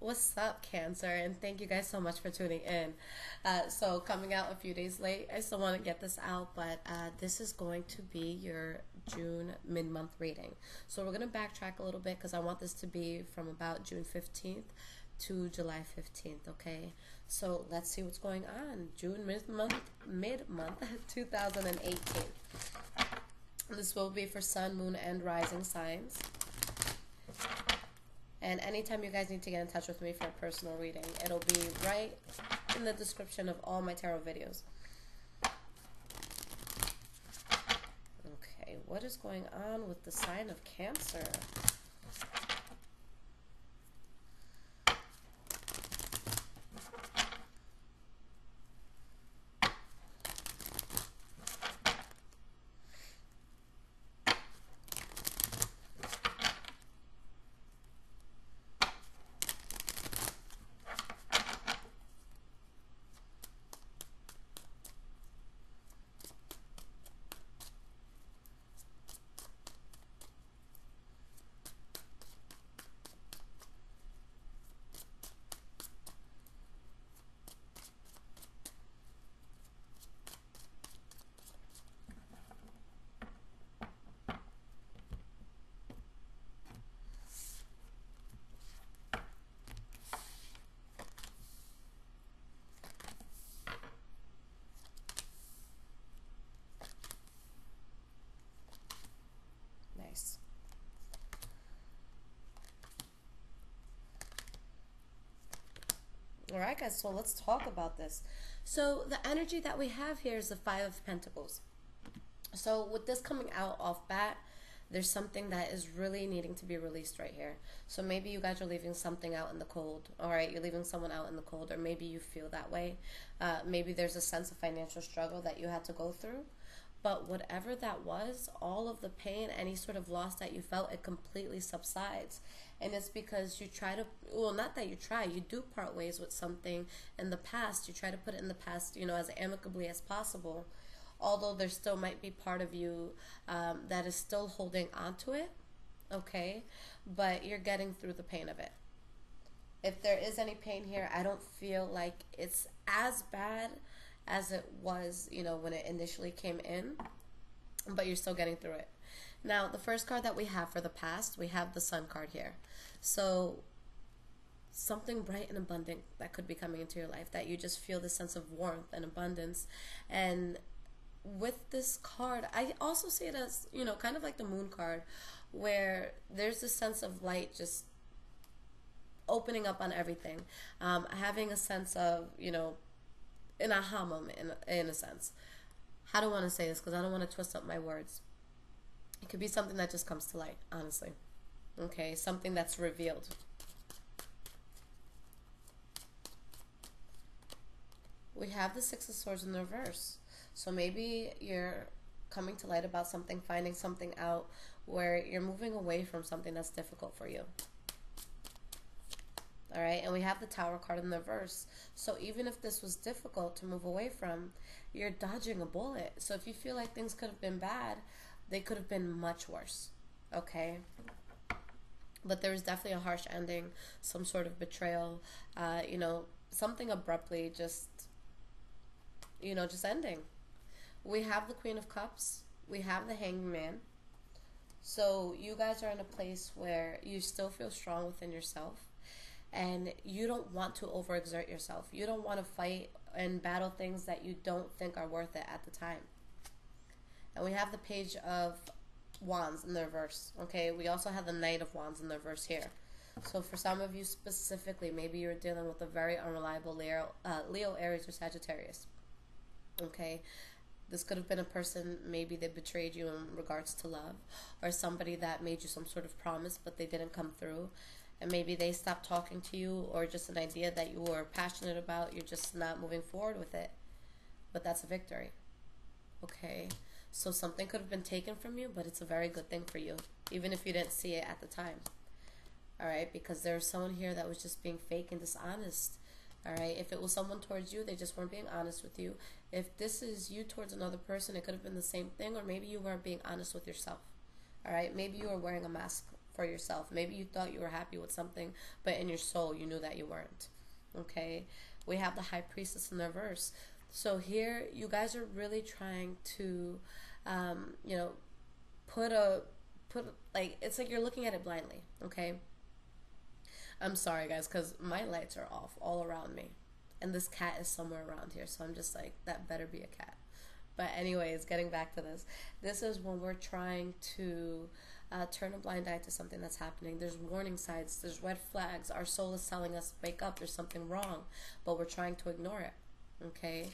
What's up, Cancer? And thank you guys so much for tuning in. So, coming out a few days late, I still want to get this out, but this is going to be your June mid-month reading. So, we're going to backtrack a little bit because I want this to be from about June 15th to July 15th, okay? So, let's see what's going on. June mid-month 2018. This will be for Sun, Moon, and Rising signs. And anytime you guys need to get in touch with me for a personal reading, it'll be right in the description of all my tarot videos. Okay, what is going on with the sign of Cancer? Nice. All right, guys, so let's talk about this. So the energy that we have here is the Five of Pentacles. So with this coming out off bat, there's something that is really needing to be released right here. So maybe you guys are leaving something out in the cold. All right, you're leaving someone out in the cold, or maybe you feel that way. Maybe there's a sense of financial struggle that you had to go through. But whatever that was, all of the pain, any sort of loss that you felt, it completely subsides. And it's because you try to, well, not that you try, you do part ways with something in the past. You try to put it in the past, you know, as amicably as possible. Although there still might be part of you that is still holding on to it, okay? But you're getting through the pain of it. If there is any pain here, I don't feel like it's as bad as it was, you know, when it initially came in, but you're still getting through it. Now, the first card that we have for the past, we have the Sun card here. So something bright and abundant that could be coming into your life, that you just feel this sense of warmth and abundance. And with this card, I also see it as, you know, kind of like the Moon card, where there's this sense of light just opening up on everything, having a sense of, you know, an aha moment in a sense. How do I want to say this? Because I don't want to twist up my words. It could be something that just comes to light, honestly. Okay, something that's revealed. We have the Six of Swords in the reverse. So maybe you're coming to light about something, finding something out where you're moving away from something that's difficult for you. All right, and we have the Tower card in the reverse. So even if this was difficult to move away from, you're dodging a bullet. So if you feel like things could have been bad, they could have been much worse, okay? But there was definitely a harsh ending, some sort of betrayal, you know, something abruptly just, you know, just ending. We have the Queen of Cups. We have the Hanged Man. So you guys are in a place where you still feel strong within yourself. And you don't want to overexert yourself. You don't want to fight and battle things that you don't think are worth it at the time. And we have the Page of Wands in the reverse. Okay, we also have the Knight of Wands in the reverse here. So for some of you specifically, maybe you're dealing with a very unreliable Leo, Aries, or Sagittarius. Okay, this could have been a person, maybe they betrayed you in regards to love, or somebody that made you some sort of promise but they didn't come through. And maybe they stopped talking to you, or just an idea that you were passionate about, you're just not moving forward with it. But that's a victory. Okay? So something could have been taken from you, but it's a very good thing for you, even if you didn't see it at the time. All right? Because there's someone here that was just being fake and dishonest. All right? If it was someone towards you, they just weren't being honest with you. If this is you towards another person, it could have been the same thing, or maybe you weren't being honest with yourself. All right? Maybe you were wearing a mask for yourself. Maybe you thought you were happy with something, but in your soul you knew that you weren't. Okay, we have the High Priestess in the reverse. So here you guys are really trying to you know, put like, it's like you're looking at it blindly. Okay, I'm sorry guys, because my lights are off all around me, and this cat is somewhere around here, so I'm just like, that better be a cat. But anyways, getting back to this is when we're trying to turn a blind eye to something that's happening. There's warning signs, there's red flags. Our soul is telling us, wake up, there's something wrong, but we're trying to ignore it. Okay,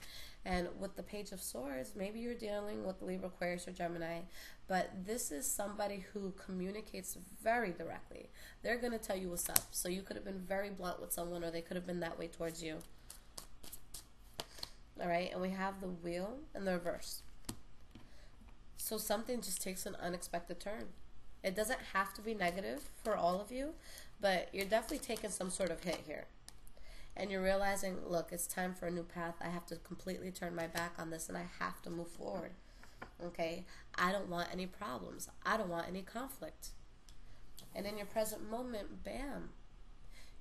and with the Page of Swords, maybe you're dealing with Libra, Aquarius, or Gemini, but this is somebody who communicates very directly. They're going to tell you what's up. So you could have been very blunt with someone, or they could have been that way towards you. All right, and we have the Wheel in the reverse. So something just takes an unexpected turn. It doesn't have to be negative for all of you, but you're definitely taking some sort of hit here. And you're realizing, look, it's time for a new path. I have to completely turn my back on this, and I have to move forward. Okay? I don't want any problems. I don't want any conflict. And in your present moment, bam,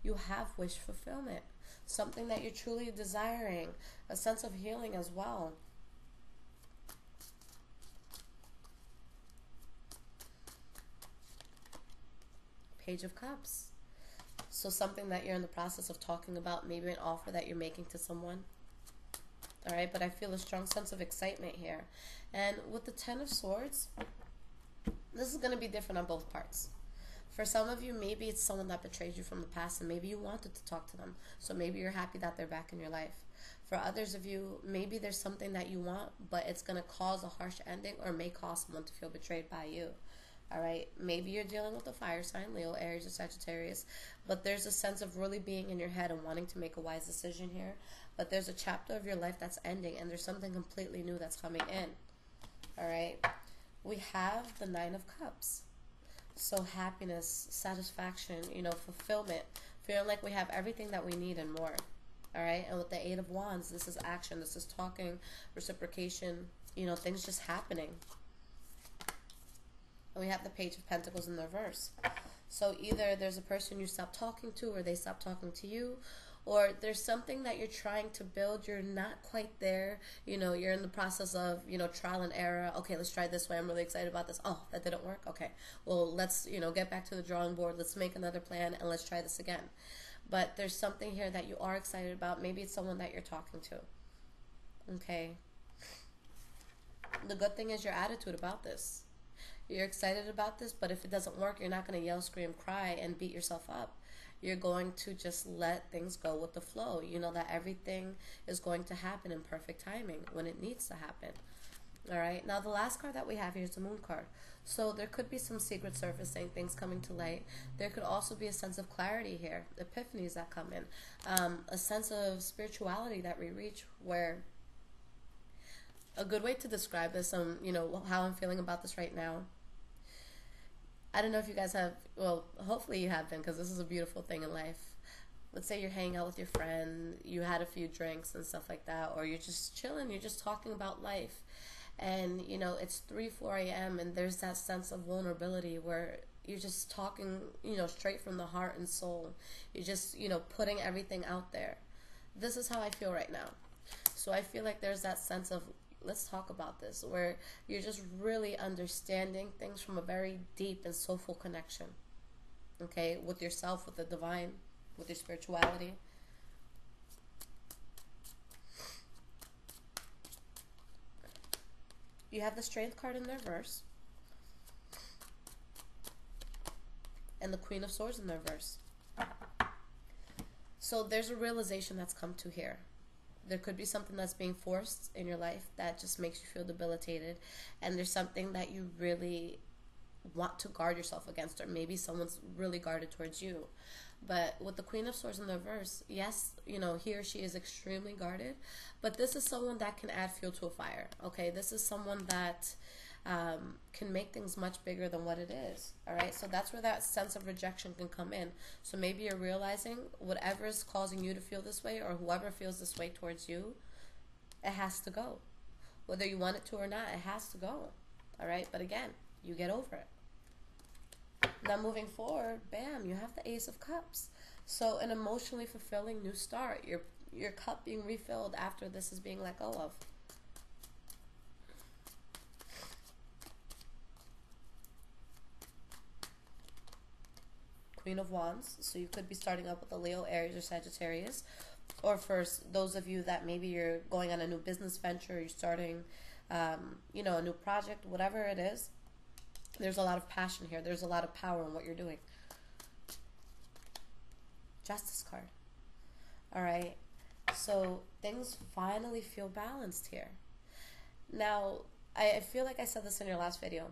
you have wish fulfillment. Something that you're truly desiring. A sense of healing as well. Page of Cups. So something that you're in the process of talking about, maybe an offer that you're making to someone. All right, but I feel a strong sense of excitement here. And with the Ten of Swords, this is going to be different on both parts. For some of you, maybe it's someone that betrayed you from the past, and maybe you wanted to talk to them. So maybe you're happy that they're back in your life. For others of you, maybe there's something that you want, but it's going to cause a harsh ending, or may cause someone to feel betrayed by you. All right, maybe you're dealing with a fire sign, Leo, Aries, or Sagittarius, but there's a sense of really being in your head and wanting to make a wise decision here. But there's a chapter of your life that's ending, and there's something completely new that's coming in. All right, we have the Nine of Cups. So happiness, satisfaction, you know, fulfillment, feeling like we have everything that we need and more. All right, and with the Eight of Wands, this is action, this is talking, reciprocation, you know, things just happening. And we have the Page of Pentacles in the reverse. So either there's a person you stop talking to, or they stop talking to you, or there's something that you're trying to build, you're not quite there, you know, you're in the process of, you know, trial and error. Okay, let's try this way, I'm really excited about this. Oh, that didn't work. Okay, well, let's, you know, get back to the drawing board, let's make another plan, and let's try this again. But there's something here that you are excited about. Maybe it's someone that you're talking to. Okay, the good thing is your attitude about this. You're excited about this, but if it doesn't work, you're not going to yell, scream, cry, and beat yourself up. You're going to just let things go with the flow. You know that everything is going to happen in perfect timing when it needs to happen. All right. Now, the last card that we have here is the Moon card. So there could be some secret surfacing, things coming to light. There could also be a sense of clarity here, epiphanies that come in, a sense of spirituality that we reach, where a good way to describe this, you know, how I'm feeling about this right now. I don't know if you guys have, well, hopefully you have been, because this is a beautiful thing in life. Let's say you're hanging out with your friend, you had a few drinks and stuff like that, or you're just chilling, you're just talking about life, and, you know, it's 3, 4 a.m., and there's that sense of vulnerability where you're just talking, you know, straight from the heart and soul. You're just, you know, putting everything out there. This is how I feel right now. So I feel like there's that sense of, let's talk about this, where you're just really understanding things from a very deep and soulful connection, okay, with yourself, with the divine, with your spirituality. You have the Strength card in the reverse, and the Queen of Swords in the reverse. So there's a realization that's come to here. There could be something that's being forced in your life that just makes you feel debilitated, and there's something that you really want to guard yourself against, or maybe someone's really guarded towards you. But with the Queen of Swords in the reverse, yes, you know, he or she is extremely guarded, but this is someone that can add fuel to a fire, okay? This is someone that can make things much bigger than what it is, all right? So that's where that sense of rejection can come in. So maybe you're realizing whatever is causing you to feel this way, or whoever feels this way towards you, it has to go. Whether you want it to or not, it has to go, all right? But again, you get over it. Now moving forward, bam, you have the Ace of Cups. So an emotionally fulfilling new start. Your cup being refilled after this is being let go of. Queen of Wands. So you could be starting up with a Leo, Aries, or Sagittarius. Or for those of you that maybe you're going on a new business venture, you're starting, you know, a new project, whatever it is. There's a lot of passion here. There's a lot of power in what you're doing. Justice card. All right. So things finally feel balanced here. Now, I feel like I said this in your last video.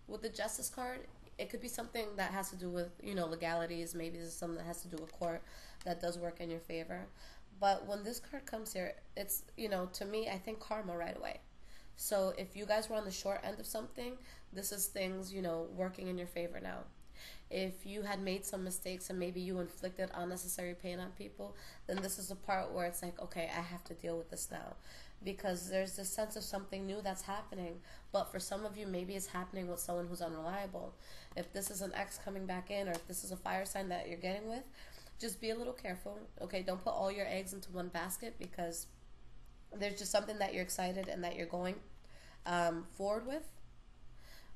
With the Justice card, it could be something that has to do with, you know, legalities. Maybe it's something that has to do with court that does work in your favor. But when this card comes here, it's, you know, to me, I think karma right away. So if you guys were on the short end of something, this is things, you know, working in your favor now. If you had made some mistakes and maybe you inflicted unnecessary pain on people, then this is the part where it's like, okay, I have to deal with this now. Because there's this sense of something new that's happening. But for some of you, maybe it's happening with someone who's unreliable. If this is an ex coming back in, or if this is a fire sign that you're getting with, just be a little careful. Okay, don't put all your eggs into one basket, because there's just something that you're excited and that you're going forward with.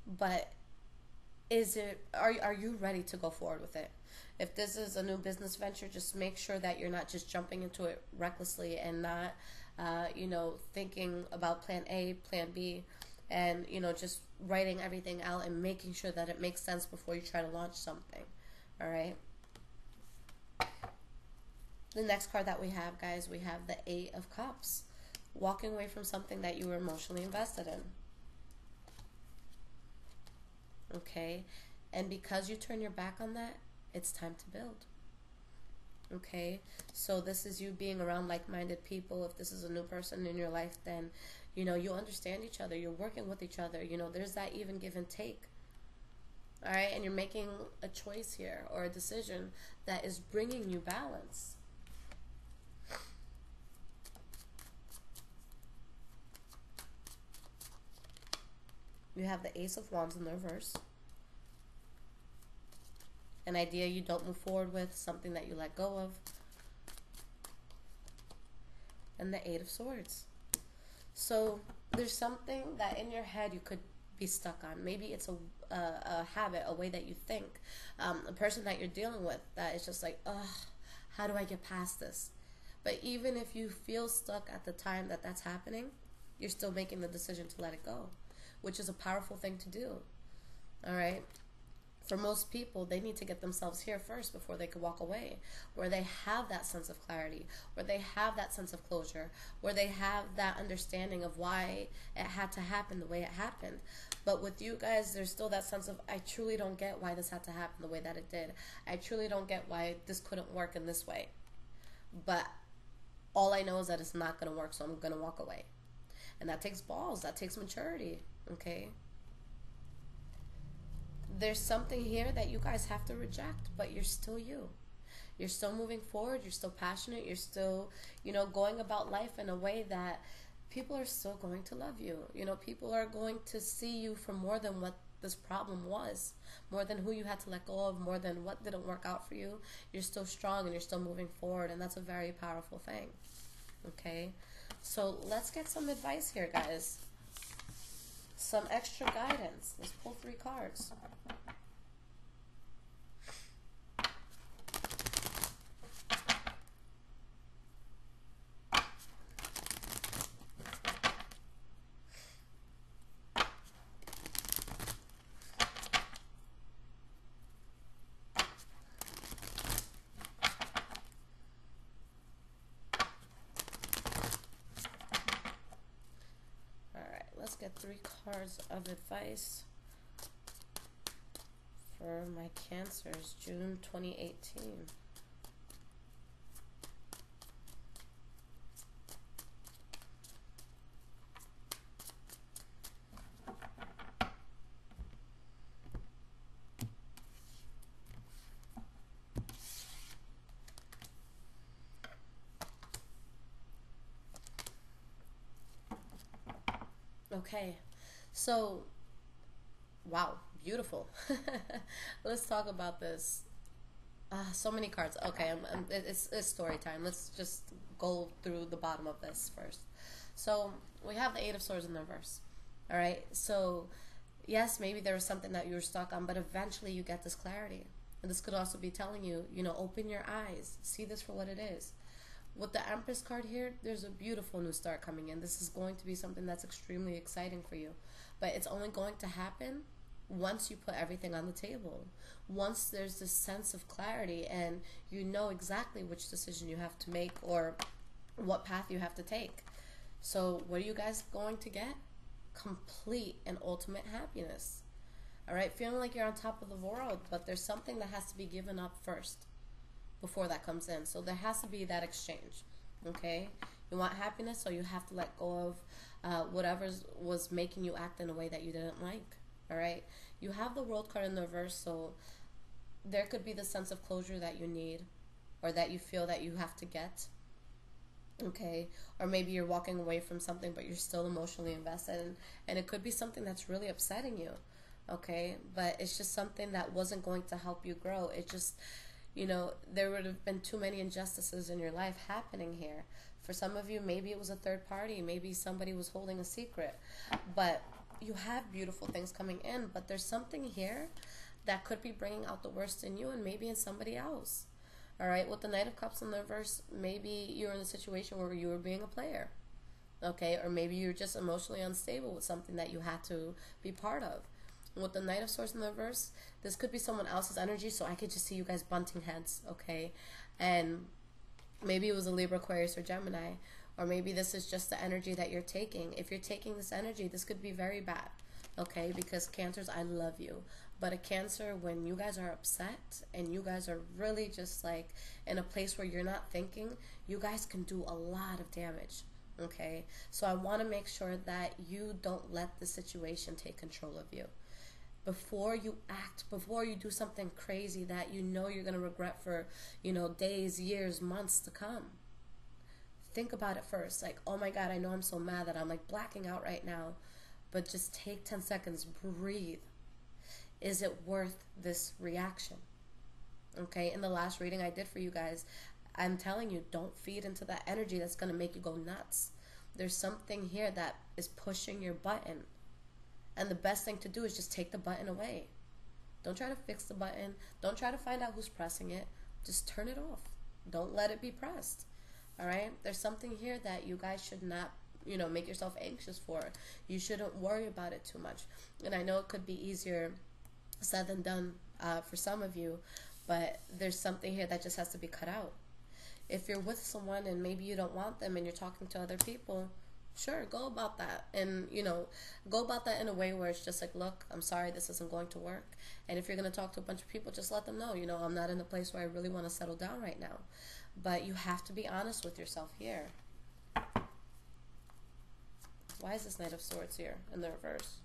But are you ready to go forward with it? If this is a new business venture, just make sure that you're not just jumping into it recklessly and not you know, thinking about plan A, plan B, and, you know, just writing everything out and making sure that it makes sense before you try to launch something. All right. The next card that we have, guys, we have the Eight of Cups. Walking away from something that you were emotionally invested in. Okay. And because you turn your back on that, it's time to build. Okay, so this is you being around like-minded people. If this is a new person in your life, then, you know, you understand each other. You're working with each other. You know, there's that even give and take. All right, and you're making a choice here, or a decision that is bringing you balance. You have the Ace of Wands in the reverse. An idea you don't move forward with, something that you let go of. And the Eight of Swords. So there's something that in your head you could be stuck on. Maybe it's a habit, a way that you think, a person that you're dealing with that is just like, ugh, how do I get past this? But even if you feel stuck at the time that that's happening, you're still making the decision to let it go, which is a powerful thing to do. All right. For most people, they need to get themselves here first before they can walk away, where they have that sense of clarity, where they have that sense of closure, where they have that understanding of why it had to happen the way it happened. But with you guys, there's still that sense of, I truly don't get why this had to happen the way that it did. I truly don't get why this couldn't work in this way. But all I know is that it's not going to work, so I'm going to walk away. And that takes balls. That takes maturity. Okay? There's something here that you guys have to reject, but you're still you. You're still moving forward. You're still passionate. You're still, you know, going about life in a way that people are still going to love you. You know, people are going to see you for more than what this problem was, more than who you had to let go of, more than what didn't work out for you. You're still strong and you're still moving forward, and that's a very powerful thing. Okay? So let's get some advice here, guys. Some extra guidance. Let's pull 3 cards. Let's get 3 cards of advice for my Cancers, June 2018. Okay, so, wow, beautiful. Let's talk about this. So many cards. Okay, it's story time. Let's just go through the bottom of this first. So we have the Eight of Swords in the reverse. All right. So yes, maybe there was something that you were stuck on, but eventually you get this clarity. And this could also be telling you, you know, open your eyes, see this for what it is. With the Empress card here, there's a beautiful new start coming in. This is going to be something that's extremely exciting for you, but it's only going to happen once you put everything on the table. Once there's this sense of clarity and you know exactly which decision you have to make or what path you have to take. So what are you guys going to get? Complete and ultimate happiness. All right, feeling like you're on top of the world, but there's something that has to be given up first before that comes in. So there has to be that exchange. Okay, you want happiness, so you have to let go of whatever was making you act in a way that you didn't like. All right, you have the World card in the reverse, so there could be the sense of closure that you need or that you feel that you have to get. Okay, or maybe you're walking away from something but you're still emotionally invested, and it could be something that's really upsetting you. Okay, but it's just something that wasn't going to help you grow. It just, you know, there would have been too many injustices in your life happening here. For some of you, maybe it was a third party, maybe somebody was holding a secret, but you have beautiful things coming in. But there's something here that could be bringing out the worst in you and maybe in somebody else. All right, with the Knight of Cups in the reverse, maybe you're in a situation where you were being a player. Okay, or maybe you're just emotionally unstable with something that you had to be part of. With the Knight of Swords in the reverse, this could be someone else's energy, so I could just see you guys bunting heads, okay? And maybe it was a Libra, Aquarius, or Gemini, or maybe this is just the energy that you're taking. If you're taking this energy, this could be very bad, okay? Because Cancers, I love you. But a Cancer, when you guys are upset and you guys are really just like in a place where you're not thinking, you guys can do a lot of damage, okay? So I want to make sure that you don't let the situation take control of you. Before you act, before you do something crazy that you know you're going to regret for, you know, days, years, months to come. Think about it first. Like, oh my God, I know I'm so mad that I'm like blacking out right now. But just take 10 seconds, breathe. Is it worth this reaction? Okay, in the last reading I did for you guys, I'm telling you, don't feed into that energy that's going to make you go nuts. There's something here that is pushing your button. And the best thing to do is just take the button away. Don't try to fix the button. Don't try to find out who's pressing it. Just turn it off. Don't let it be pressed. All right? There's something here that you guys should not, you know, make yourself anxious for. You shouldn't worry about it too much. And I know it could be easier said than done for some of you, but there's something here that just has to be cut out. If you're with someone and maybe you don't want them and you're talking to other people, sure, go about that. And, you know, go about that in a way where it's just like, look, I'm sorry, this isn't going to work. And if you're going to talk to a bunch of people, just let them know, you know, I'm not in a place where I really want to settle down right now. But you have to be honest with yourself here. Why is this Knight of Swords here in the reverse?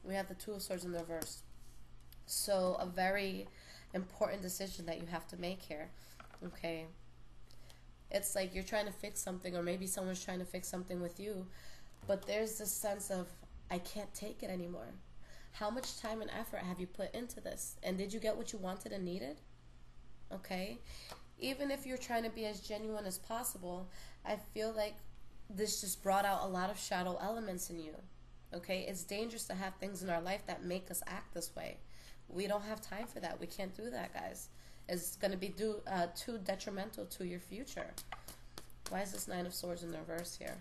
We have the Two of Swords in the reverse. So a very important decision that you have to make here. Okay. It's like you're trying to fix something, or maybe someone's trying to fix something with you, but there's this sense of, I can't take it anymore. How much time and effort have you put into this? And did you get what you wanted and needed? Okay? Even if you're trying to be as genuine as possible, I feel like this just brought out a lot of shadow elements in you. Okay? It's dangerous to have things in our life that make us act this way. We don't have time for that. We can't do that, guys. It's going to be too detrimental to your future. Why is this Nine of Swords in the reverse here?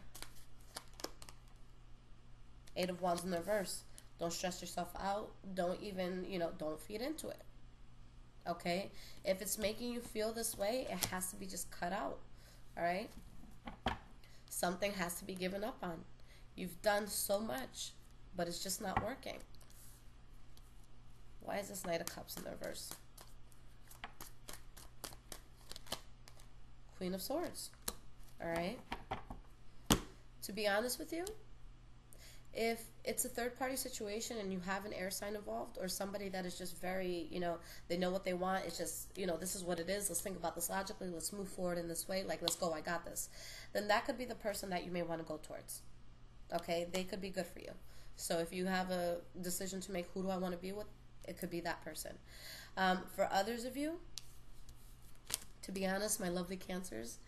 Eight of Wands in the reverse. Don't stress yourself out. Don't even, you know, don't feed into it. Okay? If it's making you feel this way, it has to be just cut out. All right? Something has to be given up on. You've done so much, but it's just not working. Why is this Knight of Cups in the reverse? Queen of Swords. All right? To be honest with you, if it's a third-party situation and you have an air sign involved, or somebody that is just very, you know, they know what they want, it's just, you know, this is what it is, let's think about this logically, let's move forward in this way, like, let's go, I got this, then that could be the person that you may want to go towards. Okay? They could be good for you. So if you have a decision to make, who do I want to be with, it could be that person. For others of you, to be honest, my lovely Cancers,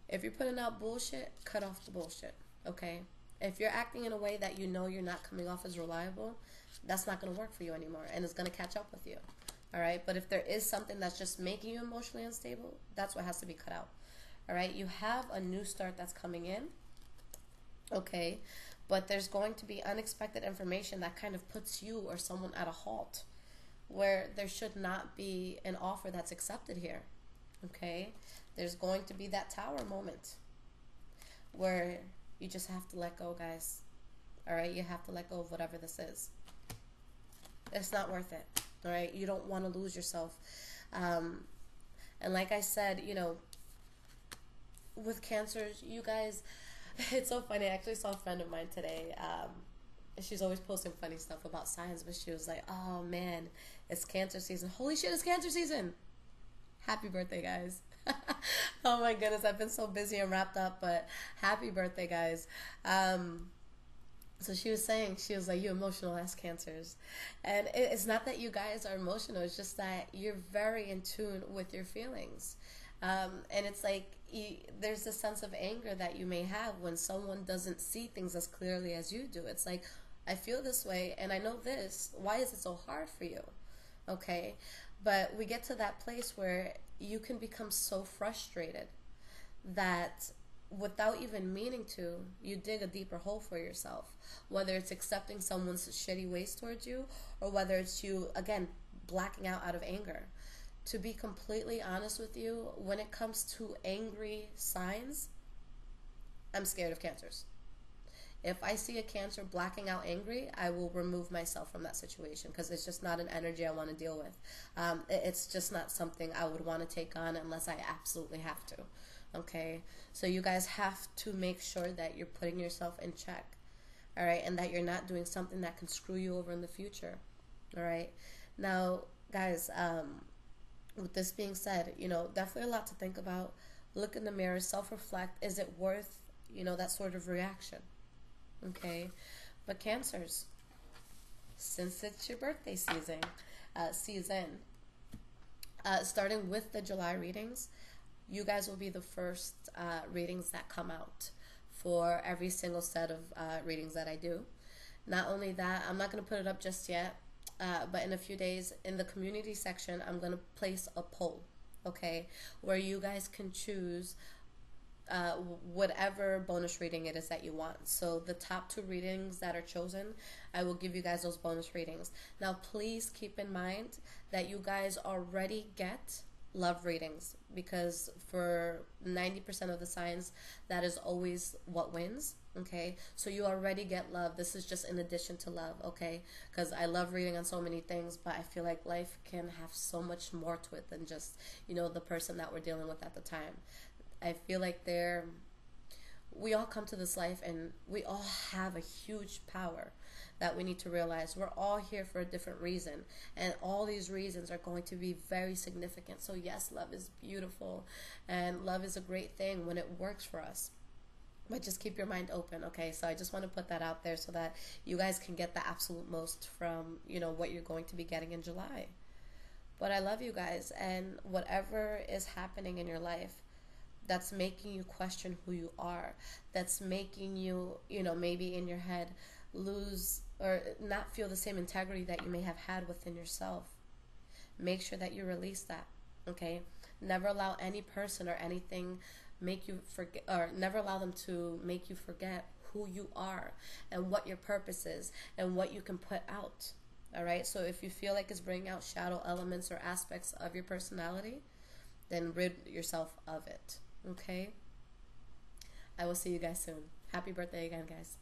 if you're putting out bullshit, cut off the bullshit, okay? If you're acting in a way that you know you're not coming off as reliable, that's not going to work for you anymore, and it's going to catch up with you, all right? But if there is something that's just making you emotionally unstable, that's what has to be cut out, all right? You have a new start that's coming in, okay? But there's going to be unexpected information that kind of puts you or someone at a halt, where there should not be an offer that's accepted here, okay? There's going to be that Tower moment where you just have to let go, guys. All right? You have to let go of whatever this is. It's not worth it. All right? You don't want to lose yourself. And like I said, you know, with Cancers, you guys, it's so funny. I actually saw a friend of mine today. She's always posting funny stuff about signs, but she was like, oh, man, it's Cancer season. Holy shit, it's Cancer season. Happy birthday, guys. Oh my goodness, I've been so busy and wrapped up, but happy birthday, guys. So she was saying, she was like, you emotional ass Cancers. And it's not that you guys are emotional, it's just that you're very in tune with your feelings. And it's like, there's this sense of anger that you may have when someone doesn't see things as clearly as you do. It's like, I feel this way and I know this. Why is it so hard for you? Okay? But we get to that place where you can become so frustrated that without even meaning to, you dig a deeper hole for yourself. Whether it's accepting someone's shitty ways towards you, or whether it's you, again, blacking out of anger. To be completely honest with you, when it comes to angry signs, I'm scared of Cancers. If I see a Cancer blacking out angry, I will remove myself from that situation because it's just not an energy I want to deal with. It's just not something I would want to take on unless I absolutely have to. Okay? So you guys have to make sure that you're putting yourself in check. All right? And that you're not doing something that can screw you over in the future. All right? Now, guys, with this being said, you know, definitely a lot to think about. Look in the mirror, self-reflect. Is it worth, you know, that sort of reaction? Okay, but Cancers, since it's your birthday season, starting with the July readings, you guys will be the first readings that come out for every single set of readings that I do. Not only that, I'm not going to put it up just yet, but in a few days, in the community section, I'm going to place a poll, okay, where you guys can choose whatever bonus reading it is that you want. So the top 2 readings that are chosen, I will give you guys those bonus readings. Now, please keep in mind that you guys already get love readings, because for 90% of the signs, that is always what wins. Okay, so you already get love. This is just in addition to love, okay? Because I love reading on so many things, but I feel like life can have so much more to it than just, you know, the person that we're dealing with at the time. I feel like we all come to this life and we all have a huge power that we need to realize. We're all here for a different reason, and all these reasons are going to be very significant. So yes, love is beautiful and love is a great thing when it works for us. But just keep your mind open, okay? So I just want to put that out there so that you guys can get the absolute most from, you know, what you're going to be getting in July. But I love you guys, and whatever is happening in your life that's making you question who you are, that's making you, you know, maybe in your head lose or not feel the same integrity that you may have had within yourself, make sure that you release that, okay? Never allow any person or anything make you forget, or never allow them to make you forget who you are and what your purpose is and what you can put out. All right, so if you feel like it's bringing out shadow elements or aspects of your personality, then rid yourself of it. Okay, I will see you guys soon. Happy birthday again, guys.